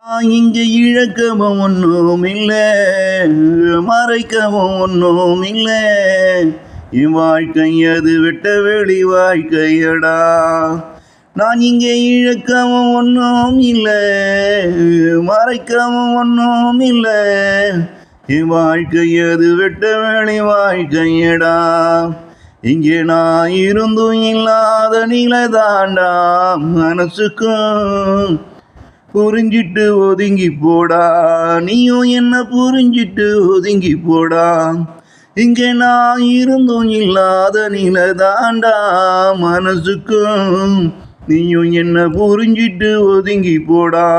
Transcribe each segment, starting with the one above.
இங்க இழக்கவும் ஒன்றும் இல்லை, மறைக்கவும் ஒன்றும் இல்லை. என் வாழ்க்கை அது வெட்ட வெளி வாழ்க்கையடா. நான் இங்கே இழக்கவும் ஒன்றும் இல்லை, மறைக்கவும் ஒன்றும் இல்லை. என் வாழ்க்கை அது வெட்ட வெளி வாழ்க்கையடா. இங்கே நான் இருந்தும் இல்லாத நிலை தாண்டா. மனசுக்கும் புரிஞ்சிட்டு ஒதுங்கி போடா, நீயும் என்ன புரிஞ்சிட்டு ஒதுங்கி போடா. இங்கே நான் இருந்தும் இல்லாத நிலை தாண்டா. மனசுக்கும் நீயும் என்ன புரிஞ்சிட்டு ஒதுங்கி போடா.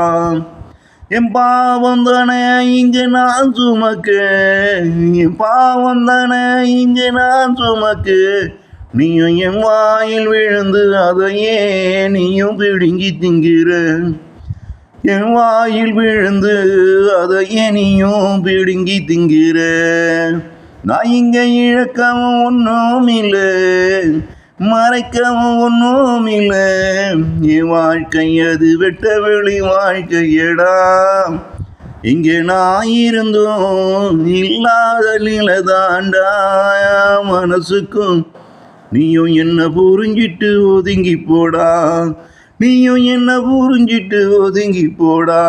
என் பாவம் தானே இங்கே நான் சுமக்க, என் பாவம் தானே இங்கே நான் சுமக்க. நீயும் என் வாயில் விழுந்து அதையே நீயும் பிடுங்கி திங்கிற. என் வாயில் விழுந்து அதை நீயும் பிடுங்கி திங்கிற. நான் இங்கே இழக்கவும் ஒன்றும் இல்லை, மறைக்கவும் ஒன்றும் இல்லை. என் வாழ்க்கை அது வெட்ட வெளி வாழ்க்கையடா. இங்கே நான் இருந்தும் இல்லாத நிலை தாண்டா. மனசுக்கும் நீயும் என்ன புரிஞ்சிட்டு ஒதுங்கி போடா, நீயும் என்ன புரிஞ்சிட்டு ஒதுங்கி போடா.